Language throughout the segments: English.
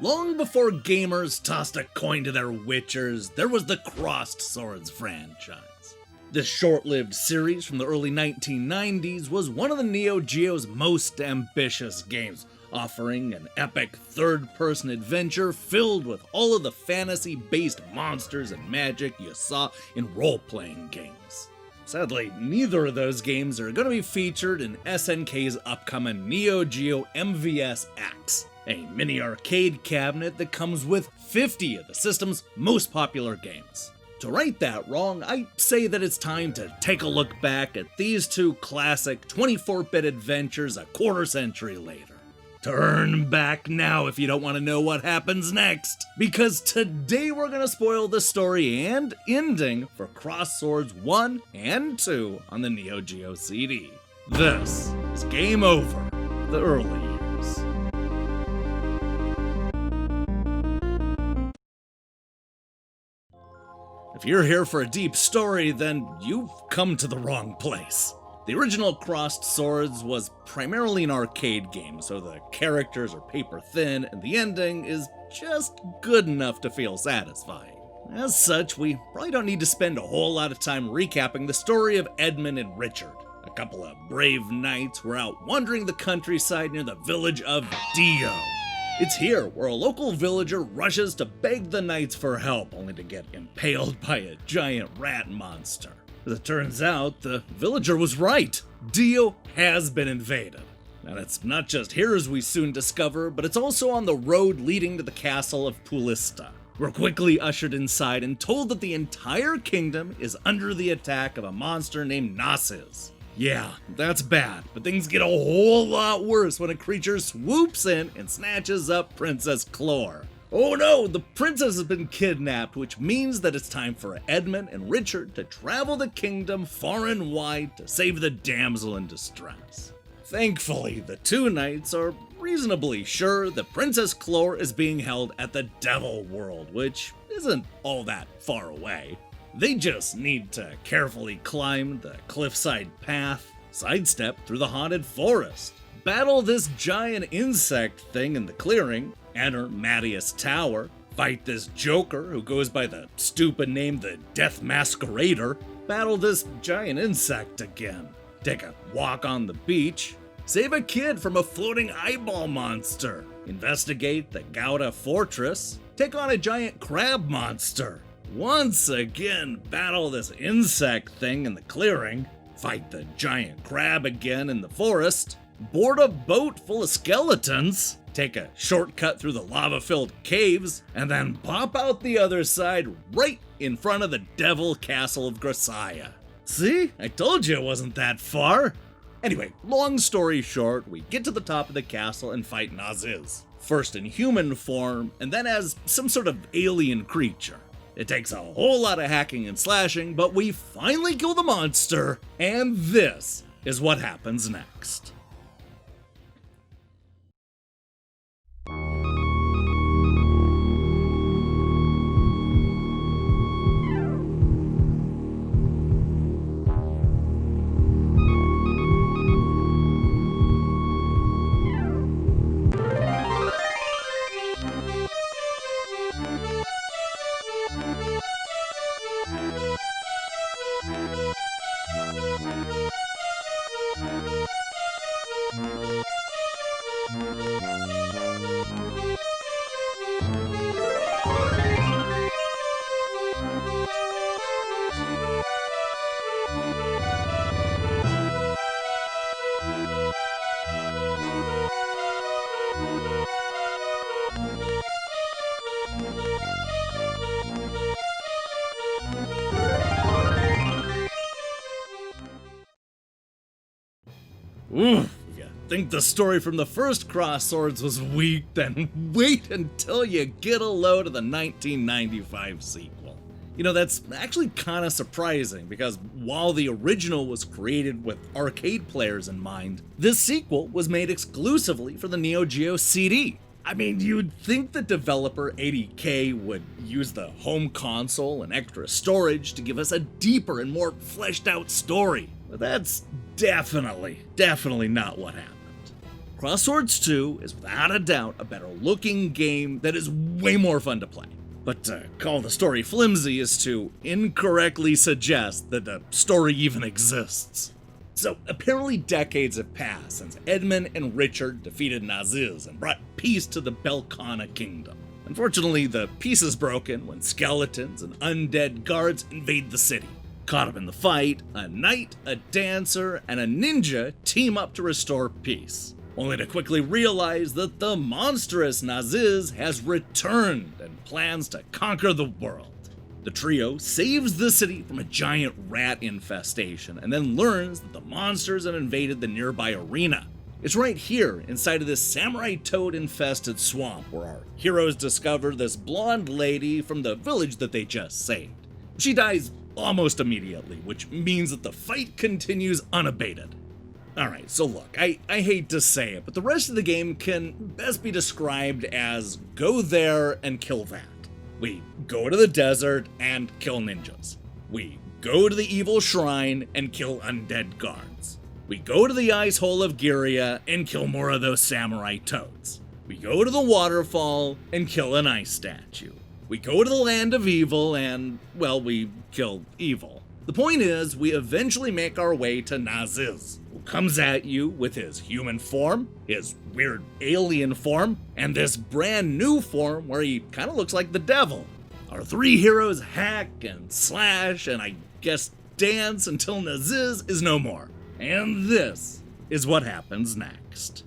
Long before gamers tossed a coin to their witchers, there was the Crossed Swords franchise. This short-lived series from the early 1990s was one of the Neo Geo's most ambitious games, offering an epic third-person adventure filled with all of the fantasy-based monsters and magic you saw in role-playing games. Sadly, neither of those games are going to be featured in SNK's upcoming Neo Geo MVSX, a mini arcade cabinet that comes with 50 of the system's most popular games. To right that wrong, I say that it's time to take a look back at these two classic 24-bit adventures a quarter century later. Turn back now if you don't want to know what happens next, because today we're going to spoil the story and ending for Crossed Swords 1 and 2 on the Neo Geo-CD. This is Game Over, the early years. If you're here for a deep story, then you've come to the wrong place. The original Crossed Swords was primarily an arcade game, so the characters are paper thin and the ending is just good enough to feel satisfying. As such, we probably don't need to spend a whole lot of time recapping the story of Edmund and Richard. A couple of brave knights were out wandering the countryside near the village of Dio. It's here where a local villager rushes to beg the knights for help, only to get impaled by a giant rat monster. As it turns out, the villager was right. Dio has been invaded. And it's not just here as we soon discover, but it's also on the road leading to the castle of Pulista. We're quickly ushered inside and told that the entire kingdom is under the attack of a monster named Narcissus. Yeah, that's bad, but things get a whole lot worse when a creature swoops in and snatches up Princess Clore. Oh no, the princess has been kidnapped, which means that it's time for Edmund and Richard to travel the kingdom far and wide to save the damsel in distress. Thankfully, the two knights are reasonably sure that Princess Clore is being held at the Devil World, which isn't all that far away. They just need to carefully climb the cliffside path, sidestep through the haunted forest, battle this giant insect thing in the clearing, enter Mattias Tower, fight this Joker who goes by the stupid name the Death Masquerader, battle this giant insect again, take a walk on the beach, save a kid from a floating eyeball monster, investigate the Gouda Fortress, take on a giant crab monster, once again battle this insect thing in the clearing, fight the giant crab again in the forest, board a boat full of skeletons, take a shortcut through the lava-filled caves, and then pop out the other side right in front of the Devil Castle of Grisaya. See? I told you it wasn't that far. Anyway, long story short, we get to the top of the castle and fight Narcissus, first in human form, and then as some sort of alien creature. It takes a whole lot of hacking and slashing, but we finally kill the monster, and this is what happens next. Oof, if you think the story from the first Crossed Swords was weak, then wait until you get a load of the 1995 sequel. You know, that's actually kind of surprising, because while the original was created with arcade players in mind, this sequel was made exclusively for the Neo Geo-CD. I mean, you'd think the developer 80K would use the home console and extra storage to give us a deeper and more fleshed out story, but that's definitely not what happened. Cross Swords 2 is without a doubt a better looking game that is way more fun to play. But to call the story flimsy is to incorrectly suggest that the story even exists. So apparently decades have passed since Edmund and Richard defeated Naziz and brought peace to the Belkana kingdom. Unfortunately, the peace is broken when skeletons and undead guards invade the city. Caught up in the fight, a knight, a dancer, and a ninja team up to restore peace, only to quickly realize that the monstrous Naziz has returned and plans to conquer the world. The trio saves the city from a giant rat infestation and then learns that the monsters have invaded the nearby arena. It's right here, inside of this samurai toad-infested swamp, where our heroes discover this blonde lady from the village that they just saved. She dies almost immediately, which means that the fight continues unabated. Alright, so look, I hate to say it, but the rest of the game can best be described as go there and kill that. We go to the desert and kill ninjas. We go to the evil shrine and kill undead guards. We go to the ice hole of Giria and kill more of those samurai toads. We go to the waterfall and kill an ice statue. We go to the land of evil and, well, we kill evil. The point is, we eventually make our way to Naziz, who comes at you with his human form, his weird alien form, and this brand new form where he kind of looks like the devil. Our three heroes hack and slash and I guess dance until Naziz is no more. And this is what happens next.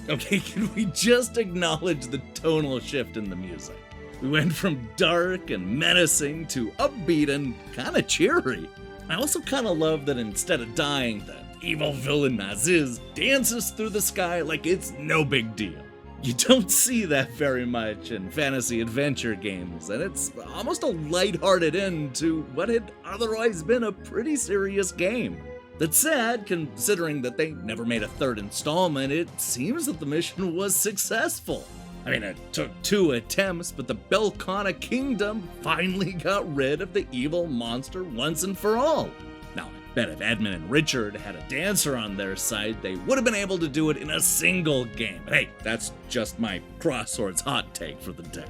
Okay, can we just acknowledge the tonal shift in the music? We went from dark and menacing to upbeat and kinda cheery. I also kinda love that instead of dying, the evil villain Naziz dances through the sky like it's no big deal. You don't see that very much in fantasy adventure games, and it's almost a lighthearted end to what had otherwise been a pretty serious game. That's sad, considering that they never made a third installment. It seems that the mission was successful. I mean, it took 2 attempts, but the Belkana Kingdom finally got rid of the evil monster once and for all. Now, I bet if Edmund and Richard had a dancer on their side, they would have been able to do it in a single game. But hey, that's just my Cross Swords hot take for the day.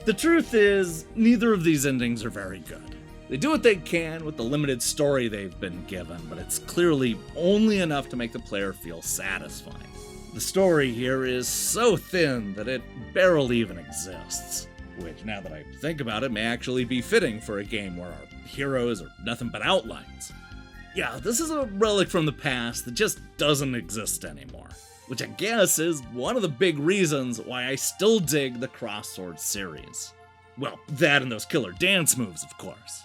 The truth is, neither of these endings are very good. They do what they can with the limited story they've been given, but it's clearly only enough to make the player feel satisfying. The story here is so thin that it barely even exists, which, now that I think about it, may actually be fitting for a game where our heroes are nothing but outlines. Yeah, this is a relic from the past that just doesn't exist anymore, which I guess is one of the big reasons why I still dig the Cross Swords series. Well, that and those killer dance moves, of course.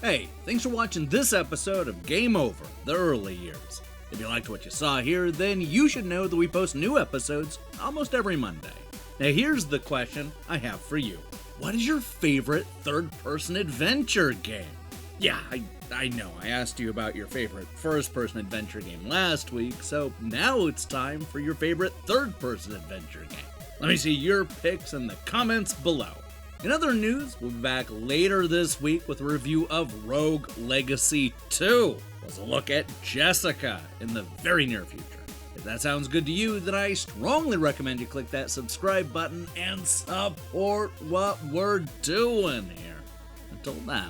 Hey, thanks for watching this episode of Game Over, the early years. If you liked what you saw here, then you should know that we post new episodes almost every Monday. Now here's the question I have for you. What is your favorite third-person adventure game? Yeah, I know, I asked you about your favorite first-person adventure game last week, so now it's time for your favorite third-person adventure game. Let me see your picks in the comments below. In other news, we'll be back later this week with a review of Rogue Legacy 2. Plus a look at Jessica in the very near future. If that sounds good to you, then I strongly recommend you click that subscribe button and support what we're doing here. Until then.